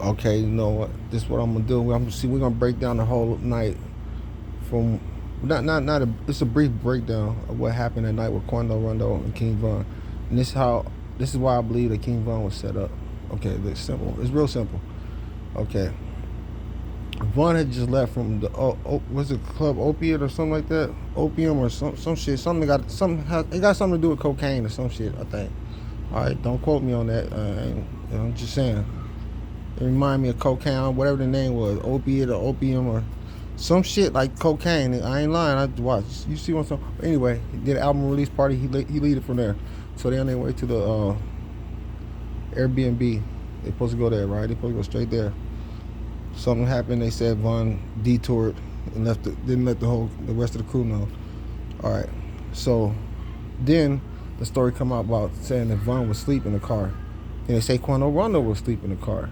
Okay, you know what? This is what I'm gonna do. We're gonna break down the whole night from not a. It's a brief breakdown of what happened at night with Quando Rondo and King Von, and this is why I believe that King Von was set up. Okay, it's simple. It's real simple. Okay, Von had just left from the was it Club Opiate or something like that, Opium or some shit. Something got it got something to do with cocaine or some shit. I think. All right, don't quote me on that. I'm just saying. It reminded me of cocaine, whatever the name was, opiate or opium or some shit like cocaine. I ain't lying. I watched. You see what I'm saying? Anyway, he did an album release party. He lead it from there. So they on their way to the Airbnb. They supposed to go there, right? They supposed to go straight there. Something happened. They said Von detoured and didn't let the rest of the crew know. All right. So then the story come out about saying that Von was asleep in the car. And they say Quando Rondo was asleep in the car.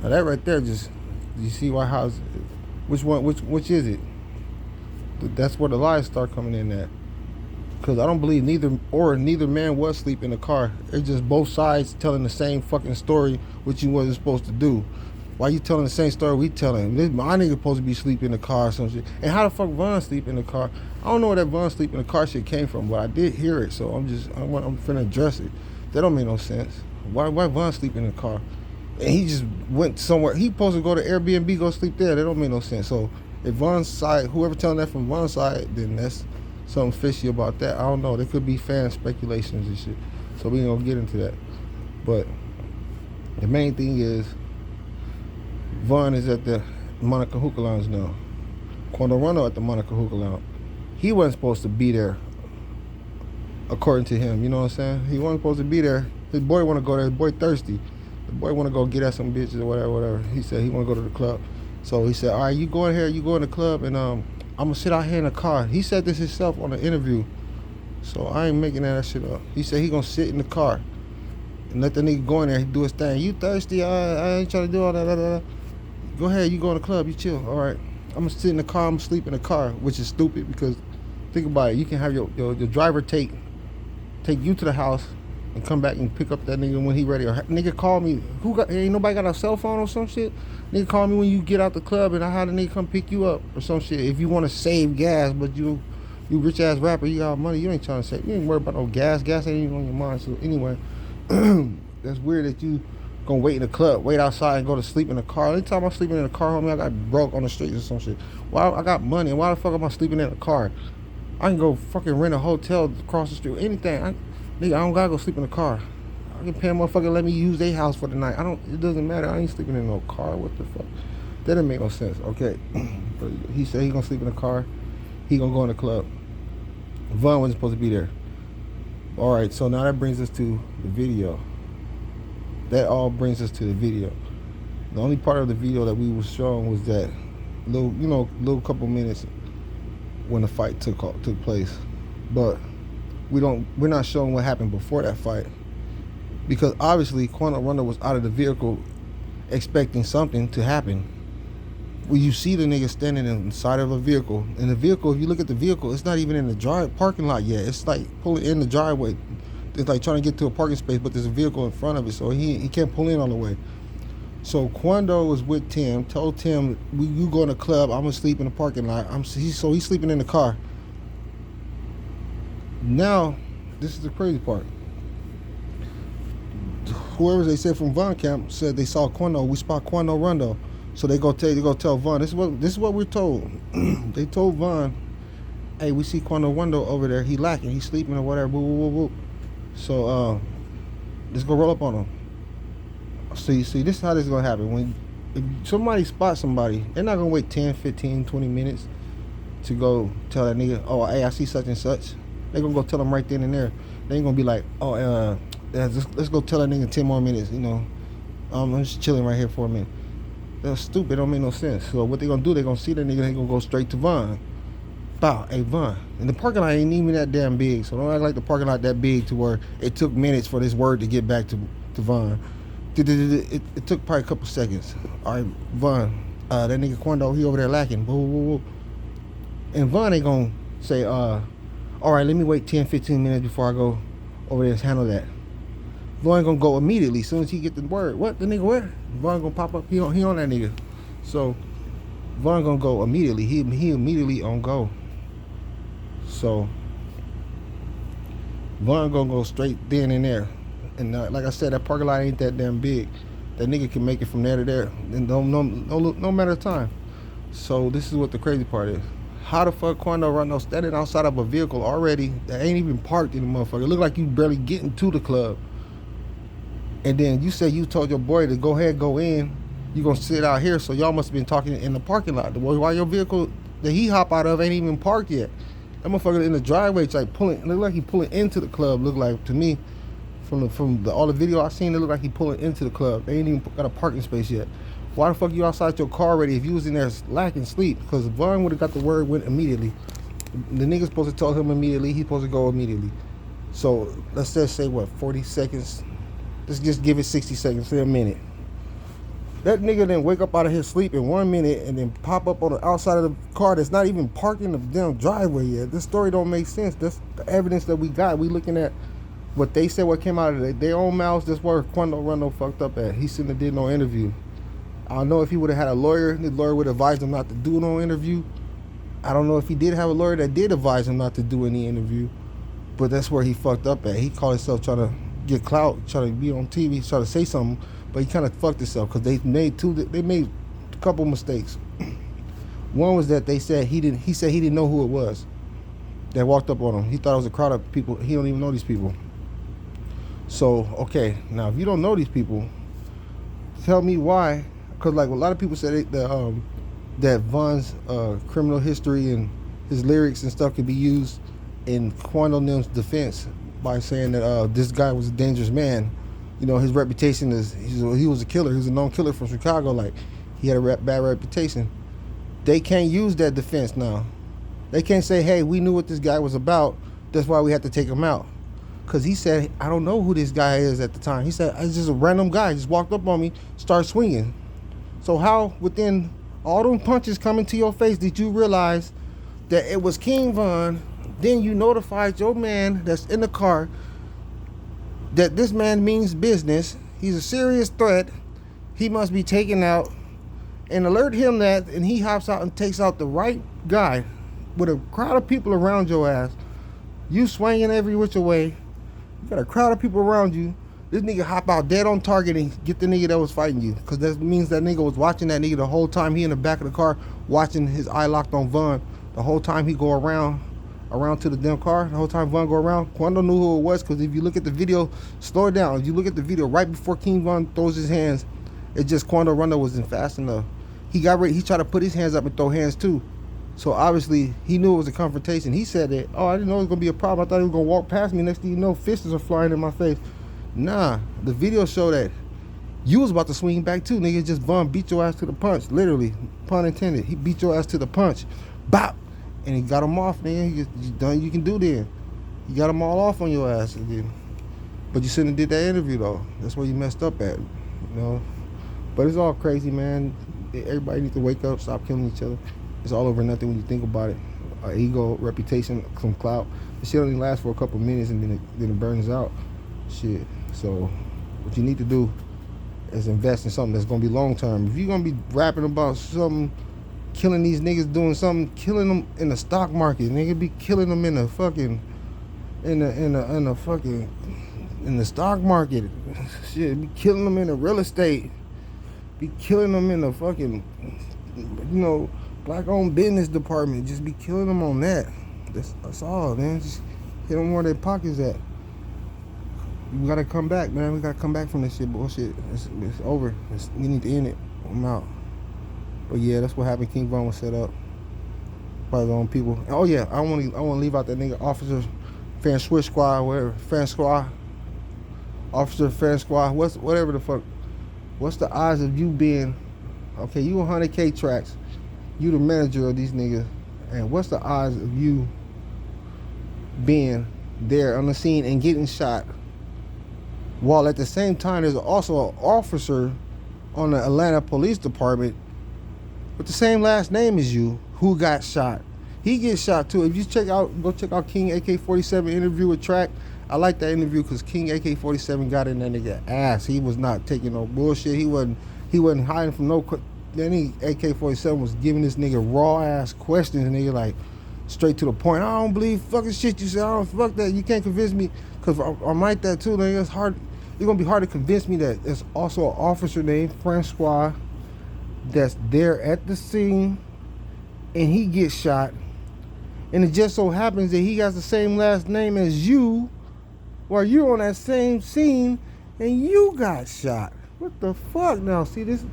Now that right there, just you see why which is it? That's where the lies start coming in at. Because I don't believe neither man was asleep in the car. It's just both sides telling the same fucking story, which you wasn't supposed to do. Why you telling the same story we telling? My nigga supposed to be sleeping in the car or some shit. And how the fuck Von sleep in the car? I don't know where that Von sleep in the car shit came from, but I did hear it, so I'm finna address it. That don't make no sense. Why Von sleep in the car? And he just went somewhere. He supposed to go to Airbnb, go sleep there. That don't make no sense. So if Von's side, whoever telling that from Von's side, then that's something fishy about that. I don't know. There could be fan speculations and shit. So we ain't gonna get into that. But the main thing is Von is at the Monica Hookah Lounge now. Quando Rondo at the Monica Hookah Lounge. He wasn't supposed to be there, according to him. You know what I'm saying? He wasn't supposed to be there. His boy want to go there. His boy thirsty. The boy want to go get at some bitches or whatever. He said he want to go to the club. So he said, all right, you go in here, you go in the club, and I'm going to sit out here in the car. He said this himself on the interview. So I ain't making that shit up. He said he going to sit in the car and let the nigga go in there and do his thing. You thirsty? I ain't trying to do all that. Go ahead, you go in the club, you chill. All right. I'm going to sit in the car, I'm going to sleep in the car, which is stupid because think about it. You can have your driver take you to the house and come back and pick up that nigga when he ready. Or nigga call me. Ain't nobody got a cell phone or some shit? Nigga call me when you get out the club and I had a nigga come pick you up or some shit. If you want to save gas, but you rich ass rapper, you got money, you ain't trying to save. You ain't worried about no gas. Gas ain't even on your mind. So anyway, that's weird that you gonna wait in the club, wait outside and go to sleep in the car. Anytime I'm sleeping in the car, homie, I got broke on the streets or some shit. Why I got money and why the fuck am I sleeping in the car? I can go fucking rent a hotel across the street, anything. Nigga, I don't gotta go sleep in the car. I can pay a motherfucker let me use their house for the night. It doesn't matter. I ain't sleeping in no car. What the fuck? That didn't make no sense. Okay. But he said he gonna sleep in the car. He gonna go in the club. Von wasn't supposed to be there. All right, so now that brings us to the video. That all brings us to the video. The only part of the video that we was showing was that little couple minutes when the fight took place. But we're not showing what happened before that fight, because obviously Quando Rondo was out of the vehicle expecting something to happen. When you see the nigga standing inside of a vehicle, and the vehicle, if you look at the vehicle, it's not even in the parking lot yet. It's like pulling in the driveway. It's like trying to get to a parking space, but there's a vehicle in front of it, so he can't pull in all the way. So Quando was with Tim, told Tim, you go in the club, I'm gonna sleep in the parking lot. So he's sleeping in the car. Now, this is the crazy part. Whoever they said from Von Camp said they saw Quando. We spot Quando Rondo. So they go tell Von. This is what we're told. They told Von, hey, we see Quando Rondo over there. He lacking. He's sleeping or whatever. Boo, boo, boo, boo. So let's go roll up on him. See, this is how this is gonna happen. If somebody spots somebody, they're not gonna wait 10, 15, 20 minutes to go tell that nigga, oh, hey, I see such and such. They're gonna go tell them right then and there. They ain't gonna be like, oh, let's go tell that nigga 10 more minutes, I'm just chilling right here for a minute. That's stupid, don't make no sense. So what they gonna do, they gonna see that nigga, they gonna go straight to Von. Bow, hey, Von. And the parking lot ain't even that damn big, so don't act like the parking lot that big to where it took minutes for this word to get back to Von. It took probably a couple seconds. All right, Von, that nigga Quando, he over there lacking. Boo, boo, boo. And Von ain't gonna say, all right, let me wait 10, 15 minutes before I go over there and handle that. Vaughn gonna go immediately as soon as he get the word. What the nigga where? Vaughn gonna pop up. He on that nigga. So Vaughn gonna go immediately. He immediately on go. So Vaughn gonna go straight then and there. And like I said, that parking lot ain't that damn big. That nigga can make it from there to there. And no matter of time. So this is what the crazy part is. How the fuck Quando Rondo standing outside of a vehicle already that ain't even parked in the motherfucker? It look like you barely getting to the club. And then you say you told your boy to go ahead, go in. You gonna sit out here, so y'all must have been talking in the parking lot. Why your vehicle that he hop out of ain't even parked yet? That motherfucker in the driveway, it's like pulling. It look like he pulling into the club. Look like to me, from all the video I seen, it look like he pulling into the club. They ain't even got a parking space yet. Why the fuck you outside your car already if you was in there lacking sleep? Because Vaughn would have got the word, went immediately. The nigga's supposed to tell him immediately. He's supposed to go immediately. So let's just say what, 40 seconds. Let's just give it 60 seconds, say a minute. That nigga then wake up out of his sleep in 1 minute and then pop up on the outside of the car that's not even parked in the damn driveway yet. This story don't make sense. That's the evidence that we got. We looking at what they said, what came out of their own mouths. That's where Quando Rondo fucked up at. He shouldn't have did no interview. I don't know if he would have had a lawyer. The lawyer would advise him not to do no interview. I don't know if he did have a lawyer that did advise him not to do any interview. But that's where he fucked up at. He called himself trying to get clout, trying to be on TV, trying to say something, but he kind of fucked himself because they made a couple mistakes. One was that he said he didn't know who it was that walked up on him. He thought it was a crowd of people. He don't even know these people. So, okay, now if you don't know these people, tell me why. Because like a lot of people said that Vaughn's criminal history and his lyrics and stuff could be used in Quando Nim's defense by saying that this guy was a dangerous man. You know, his reputation is he was a killer. He was a known killer from Chicago. Like, he had a bad reputation. They can't use that defense now. They can't say, hey, we knew what this guy was about. That's why we had to take him out. Because he said, I don't know who this guy is at the time. He said, it's just a random guy. Just walked up on me, started swinging. So how, within all them punches coming to your face, did you realize that it was King Von? Then you notified your man that's in the car that this man means business. He's a serious threat. He must be taken out. And alert him that, and he hops out and takes out the right guy with a crowd of people around your ass. You swinging every which way. You got a crowd of people around you. This nigga hop out dead on target and get the nigga that was fighting you. Because that means that nigga was watching that nigga the whole time. He in the back of the car watching his eye locked on Vaughn. The whole time he go around to the damn car. The whole time Vaughn go around. Quando knew who it was, because if you look at the video, slow it down. If you look at the video right before King Von throws his hands, it just Quando Rondo wasn't fast enough. He got ready. He tried to put his hands up and throw hands too. So obviously he knew it was a confrontation. He said that, I didn't know it was gonna be a problem. I thought he was gonna walk past me. Next thing you know, fists are flying in my face. Nah, the video showed that you was about to swing back too, nigga. Just Vaughn beat your ass to the punch. Literally, pun intended. He beat your ass to the punch. Bop! And he got him off, nigga. You done you can do then. You got them all off on your ass again. But you shouldn't have did that interview though. That's where you messed up at, you know. But it's all crazy, man. Everybody needs to wake up, stop killing each other. It's all over nothing when you think about it. Ego, reputation, some clout. The shit only lasts for a couple minutes and then it burns out. Shit. So what you need to do is invest in something that's gonna be long term. If you're gonna be rapping about something, killing these niggas doing something, killing them in the stock market, nigga, be killing them in the fucking in the stock market. Shit, be killing them in the real estate. Be killing them in the fucking, black-owned business department. Just be killing them on that. That's all, man. Just hit them where their pockets at. We gotta come back, man. We gotta come back from this shit bullshit. It's over. We need to end it. I'm out. But yeah, that's what happened. King Von was set up by his own people. Oh yeah, I want to leave out that nigga Officer Fan Switch Squad, whatever. Fan Squad. Officer Fan Squad. Whatever the fuck. What's the odds of you being, okay, you 100K tracks, you the manager of these niggas, and what's the odds of you being there on the scene and getting shot, while at the same time there's also an officer on the Atlanta Police Department with the same last name as you who got shot. He gets shot too. If you go check out King AK-47 interview with Track, I like that interview because King AK-47 got in that nigga ass. He was not taking no bullshit. He wasn't hiding from no. Then AK-47 was giving this nigga raw ass questions, and nigga like straight to the point. I don't believe fucking shit you said. I don't fuck that. You can't convince me because I'm like that too. Nigga, it's hard. It's gonna be hard to convince me that there's also an officer named Francois that's there at the scene, and he gets shot, and it just so happens that he got the same last name as you, while you're on that same scene, and you got shot. What the fuck now? See this?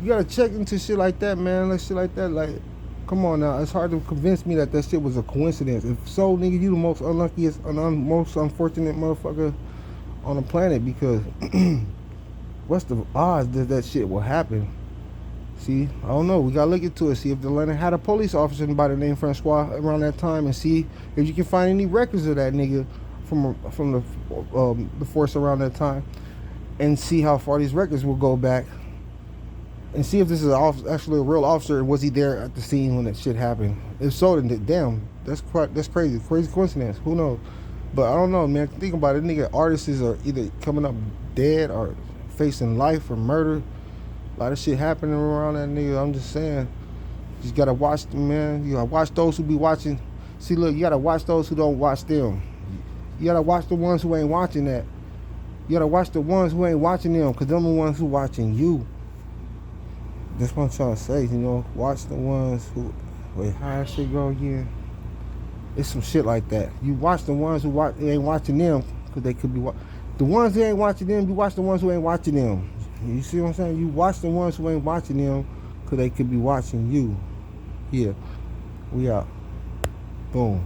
You gotta check into shit like that, man. Like shit like that, like. Come on now, it's hard to convince me that shit was a coincidence. If so, nigga, you the most unluckiest, most unfortunate motherfucker on the planet because what's the odds that shit will happen? See, I don't know. We gotta look into it. See if Atlanta had a police officer by the name Francois around that time, and see if you can find any records of that nigga from the force around that time, and see how far these records will go back. And see if this is actually a real officer and was he there at the scene when that shit happened. If so, then damn, that's crazy coincidence. Who knows? But I don't know, man. Think about it, nigga. Artists are either coming up dead or facing life or murder. A lot of shit happening around that nigga. I'm just saying, you just gotta watch them, man. You gotta watch those who be watching. See, look, you gotta watch those who don't watch them. You gotta watch the ones who ain't watching that. You gotta watch the ones who ain't watching them, cause them the ones who watching you. That's what I'm trying to say, you know. Watch the ones who. Wait, how that shit go again? It's some shit like that. You watch the ones who ain't watching them, because they could be. The ones who ain't watching them, you watch the ones who ain't watching them. You see what I'm saying? You watch the ones who ain't watching them, because they could be watching you. Yeah. We out. Boom.